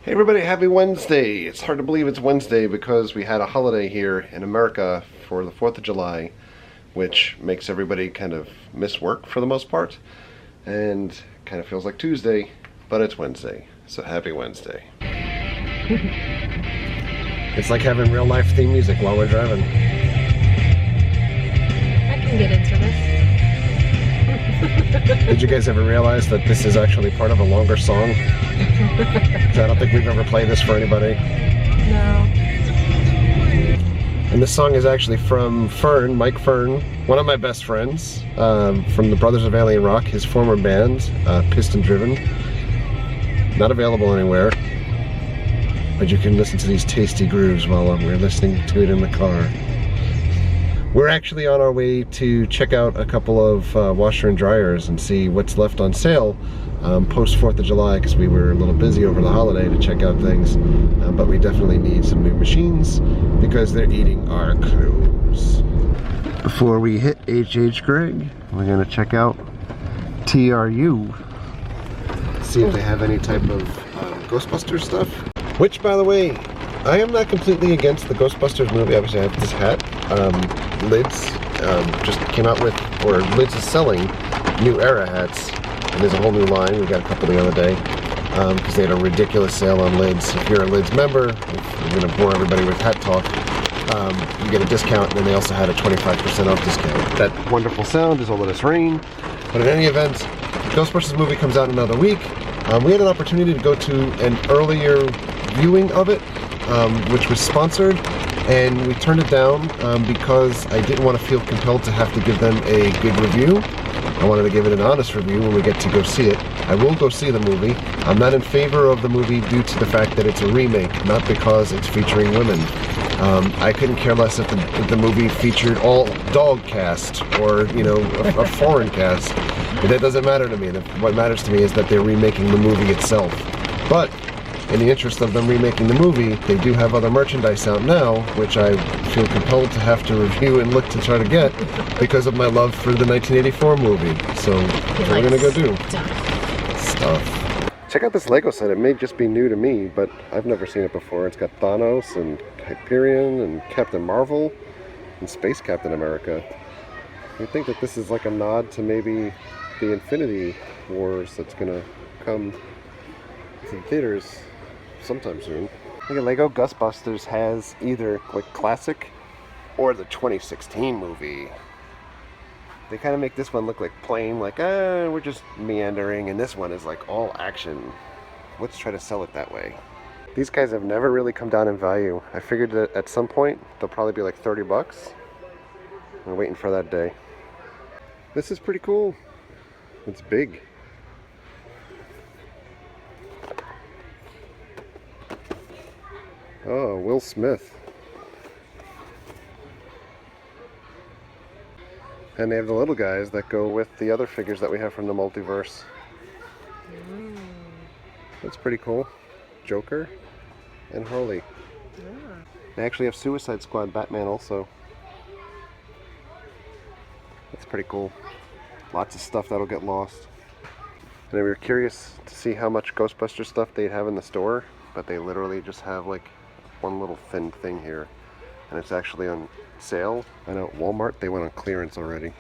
Hey everybody, happy Wednesday. It's hard to believe it's Wednesday because we had a holiday here in America for the 4th of July, which makes everybody kind of miss work for the most part, and kind of feels like Tuesday, but it's Wednesday, so happy Wednesday. It's like having real life theme music while we're driving. I can get into this. Did you guys ever realize that this is actually part of a longer song? I don't think we've ever played this for anybody. No. And this song is actually from Fern, Mike Fern, one of my best friends, from the Brothers of Alien Rock, his former band, Piston Driven. Not available anywhere, but you can listen to these tasty grooves while we're listening to it in the car. We're actually on our way to check out a couple of washer and dryers and see what's left on sale post 4th of July, because we were a little busy over the holiday to check out things, but we definitely need some new machines because they're eating our clothes. Before we hit H.H. Gregg, we're going to check out TRU, see if they have any type of Ghostbusters stuff. Which, by the way, I am not completely against the Ghostbusters movie. Obviously I have this hat. Lids just came out with, or Lids is selling New Era hats, and there's a whole new line. We got a couple the other day because they had a ridiculous sale on Lids. If you're a Lids member, I'm going to bore everybody with hat talk, you get a discount, and then they also had a 25% off discount. That wonderful sound is All Let Us Rain. But in any event, the Ghostbusters movie comes out in another week. We had an opportunity to go to an earlier viewing of it, which was sponsored, and we turned it down because I didn't want to feel compelled to have to give them a good review. I wanted to give it an honest review when we get to go see it. I will go see the movie. I'm not in favor of the movie due to the fact that it's a remake, not because it's featuring women. I couldn't care less if the movie featured all dog cast or, you know, a foreign cast. But that doesn't matter to me. What matters to me is that they're remaking the movie itself. But in the interest of them remaking the movie, they do have other merchandise out now, which I feel compelled to have to review and look to try to get because of my love for the 1984 movie. So that's what we're gonna go do. Stuff. Check out this Lego set. It may just be new to me, but I've never seen it before. It's got Thanos and Hyperion and Captain Marvel and Space Captain America. You'd think that this is like a nod to maybe the Infinity Wars that's gonna come to the theaters sometime soon. I think Lego Ghostbusters has either like classic or the 2016 movie. They kind of make this one look like plain, like we're just meandering, and this one is like all action. Let's try to sell it that way. These guys have never really come down in value. I figured that at some point they'll probably be like 30 bucks. I'm waiting for that day. This is pretty cool. It's big. Oh, Will Smith. And they have the little guys that go with the other figures that we have from the multiverse. That's pretty cool. Joker and Harley. They actually have Suicide Squad Batman also. That's pretty cool. Lots of stuff that'll get lost. And we were curious to see how much Ghostbusters stuff they'd have in the store, but they literally just have like one little thin thing here, and it's actually on sale. I know at Walmart they went on clearance already.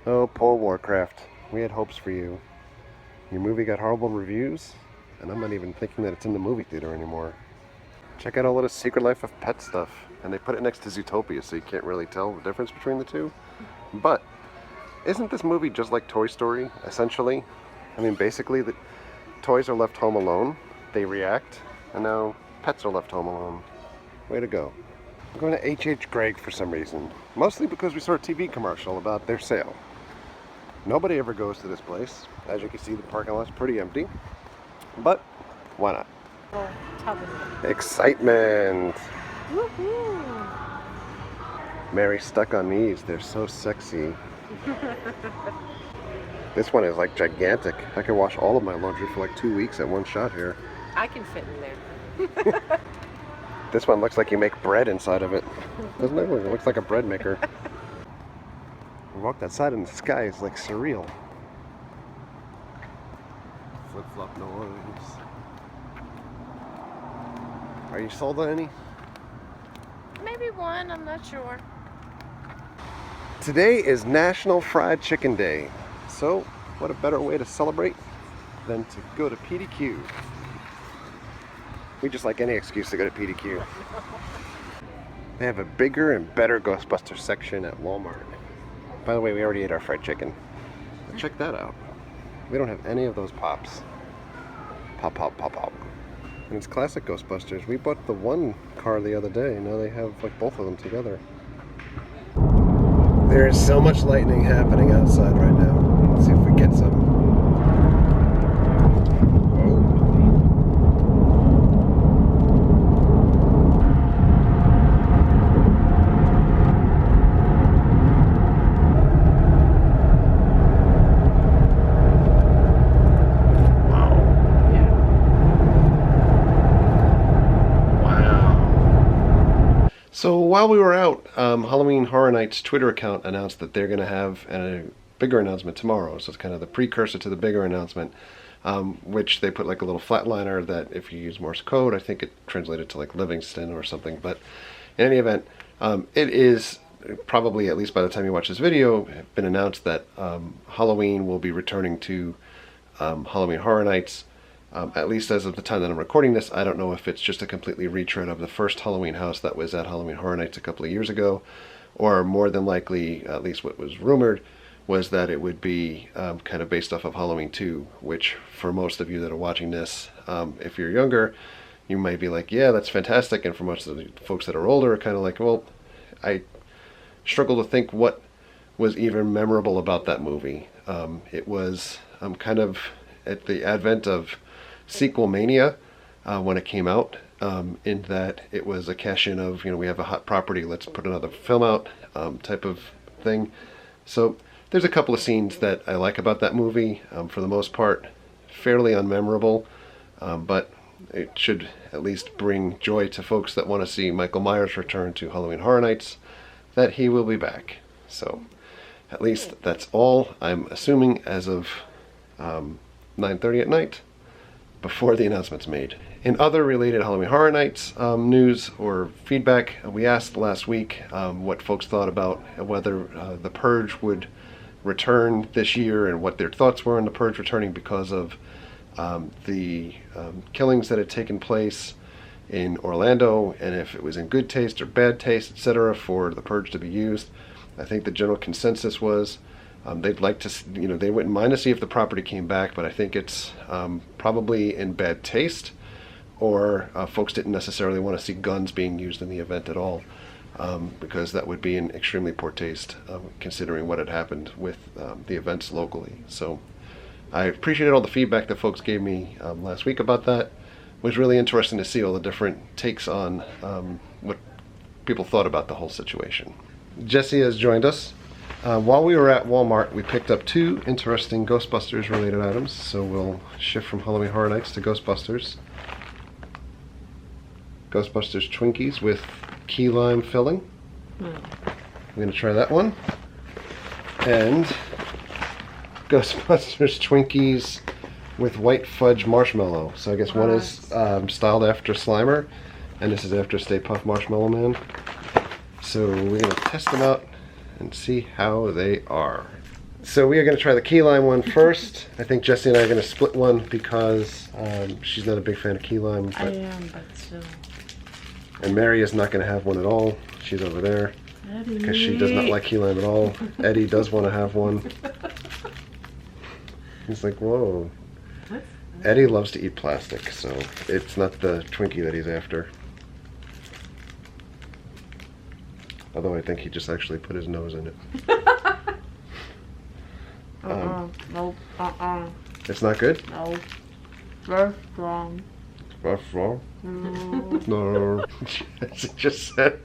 Oh, Paul Warcraft, we had hopes for you. Your movie got horrible reviews, and I'm not even thinking that it's in the movie theater anymore. Check out all of the Secret Life of Pet stuff, and they put it next to Zootopia, so you can't really tell the difference between the two. But isn't this movie just like Toy Story, essentially? I mean, basically the toys are left home alone, they react, and now pets are left home alone. Way to go. I'm going to H.H. Gregg for some reason. Mostly because we saw a TV commercial about their sale. Nobody ever goes to this place. As you can see, the parking lot's pretty empty. But why not? Excitement! Woohoo! Mary stuck on these. They're so sexy. This one is like gigantic. I can wash all of my laundry for like 2 weeks at one shot here. I can fit in there. This one looks like you make bread inside of it. Doesn't it? It looks like a bread maker. We walked outside and the sky is like surreal. Flip-flop noise. Are you sold on any? Maybe one, I'm not sure. Today is National Fried Chicken Day. So, what a better way to celebrate than to go to PDQ. We just like any excuse to go to PDQ. They have a bigger and better Ghostbusters section at Walmart. By the way, we already ate our fried chicken. But check that out. We don't have any of those pops. Pop, pop, pop, pop. And it's classic Ghostbusters. We bought the one car the other day. Now they have like both of them together. There is so much lightning happening outside right now. Let's see if we get some. So while we were out, Halloween Horror Nights Twitter account announced that they're going to have a bigger announcement tomorrow. So it's kind of the precursor to the bigger announcement, which they put like a little flatliner that if you use Morse code, I think it translated to like Livingston or something. But in any event, it is probably, at least by the time you watch this video, been announced that Halloween will be returning to Halloween Horror Nights. At least as of the time that I'm recording this. I don't know if it's just a completely retread of the first Halloween house that was at Halloween Horror Nights a couple of years ago, or more than likely, at least what was rumored, was that it would be kind of based off of Halloween 2, which for most of you that are watching this, if you're younger, you might be like, yeah, that's fantastic, and for most of the folks that are older, kind of like, well, I struggle to think what was even memorable about that movie. It was kind of at the advent of sequel mania when it came out, in that it was a cash-in of, we have a hot property, let's put another film out, type of thing. So there's a couple of scenes that I like about that movie. For the most part, fairly unmemorable, but it should at least bring joy to folks that want to see Michael Myers return to Halloween Horror Nights, that he will be back. So at least that's all I'm assuming as of 9:30 at night, before the announcement's made. In other related Halloween Horror Nights news or feedback, we asked last week what folks thought about whether The Purge would return this year and what their thoughts were on The Purge returning because of the killings that had taken place in Orlando, and if it was in good taste or bad taste, etc., for The Purge to be used. I think the general consensus was they'd like to, they wouldn't mind to see if the property came back, but I think it's probably in bad taste, or folks didn't necessarily want to see guns being used in the event at all, because that would be in extremely poor taste, considering what had happened with the events locally. So I appreciated all the feedback that folks gave me last week about that. It was really interesting to see all the different takes on what people thought about the whole situation. Jesse has joined us. While we were at Walmart, we picked up two interesting Ghostbusters related items, so we'll shift from Halloween Horror Nights to Ghostbusters. Ghostbusters Twinkies with key lime filling. I'm going to try that one. And Ghostbusters Twinkies with white fudge marshmallow. So I guess one is styled after Slimer, and this is after Stay Puft Marshmallow Man. So we're going to test them out and see how they are. So we are going to try the key lime one first. I think Jessie and I are going to split one because she's not a big fan of key lime. But, I am, but still. And Mary is not going to have one at all. She's over there because she does not like key lime at all. Eddie does want to have one. He's like, whoa. Eddie loves to eat plastic, so it's not the Twinkie that he's after. Although I think he just actually put his nose in it. Nope. It's not good? No. Very strong. Very strong? No. No. She just said,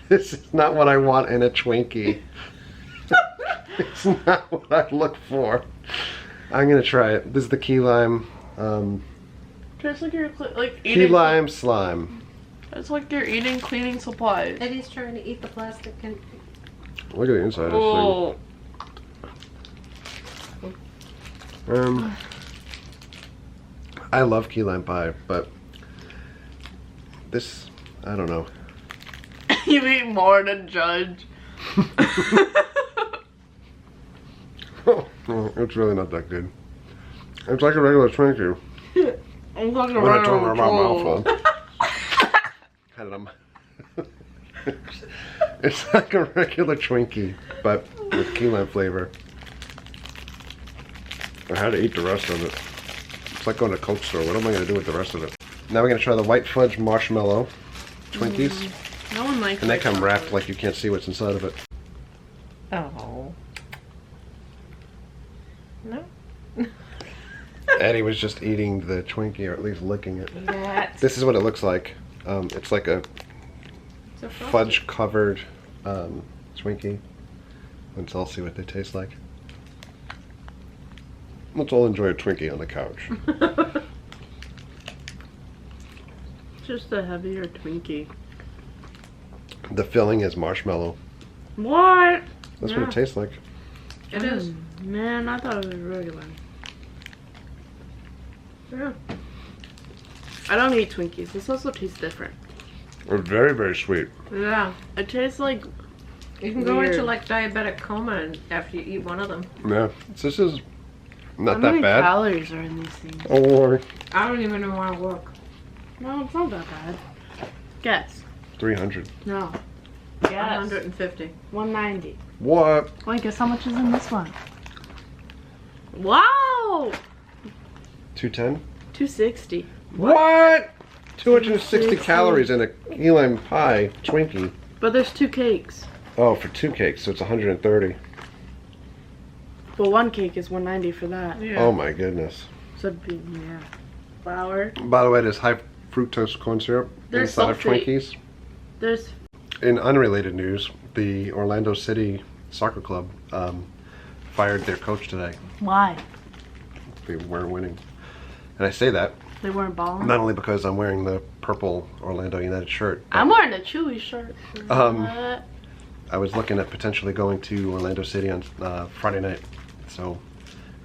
this is not what I want in a Twinkie. It's not what I look for. I'm going to try it. This is the key lime. Tastes like you're like eating. Key lime slime. It's like you're eating cleaning supplies. Eddie's trying to eat the plastic and... Look at the inside of Oh. this thing. I love key lime pie, but this, I don't know. You eat more than Judge. Oh, it's really not that good. It's like a regular Twinkie. I'm talking When I about told her about mouthful. mouthful. Had it on my... It's like a regular Twinkie, but with key lime flavor. I had to eat the rest of it. It's like going to a Coke store. What am I going to do with the rest of it? Now we're going to try the white fudge marshmallow Twinkies. No one likes And they white come chocolate. wrapped like you can't see what's inside of it. Oh. No. Eddie was just eating the Twinkie, or at least licking it. That's This is what it looks like. It's like a so frosty. fudge covered Twinkie. Let's all see what they taste like. Let's all enjoy a Twinkie on the couch. Just a heavier Twinkie. The filling is marshmallow. What? That's what Yeah. it tastes like. It is. Man, I thought it was regular. Yeah. I don't eat Twinkies. This also tastes different. It's very, very sweet. Yeah. It tastes like You can go Weird. into like diabetic coma after you eat one of them. Yeah, this is not how that many bad. calories are in these things? Or I don't even want to look. No, it's not that bad. Guess. 300. No. Guess. 150. 190. What? Wait, guess how much is in this one? Wow! 210? 260. What? 260 260. calories in a key lime pie Twinkie. But there's 2 cakes. Oh, for 2 cakes, so it's 130. But 1 cake is 190 for that. Yeah. Oh my goodness. So it'd be, yeah. Flour. By the way, there's high fructose corn syrup There's inside of sulfate. Twinkies. There's In unrelated news, the Orlando City Soccer Club fired their coach today. why? They weren't winning. And I say that They weren't balling. not only because I'm wearing the purple Orlando United shirt. But I'm wearing a Chewy shirt. What? I was looking at potentially going to Orlando City on Friday night. So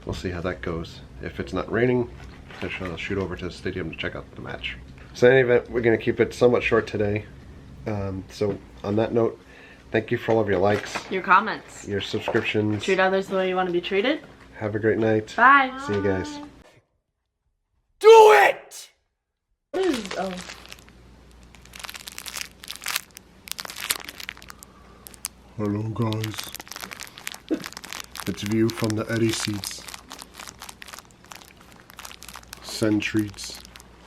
we'll see how that goes. If it's not raining, potentially I'll shoot over to the stadium to check out the match. So in any event, we're going to keep it somewhat short today. So on that note, thank you for all of your likes, Your comments. your subscriptions. Treat others the way you want to be treated. Have a great night. Bye. See you guys. Do it! Oh. Hello guys. It's View from the Eddie seats. Send treats.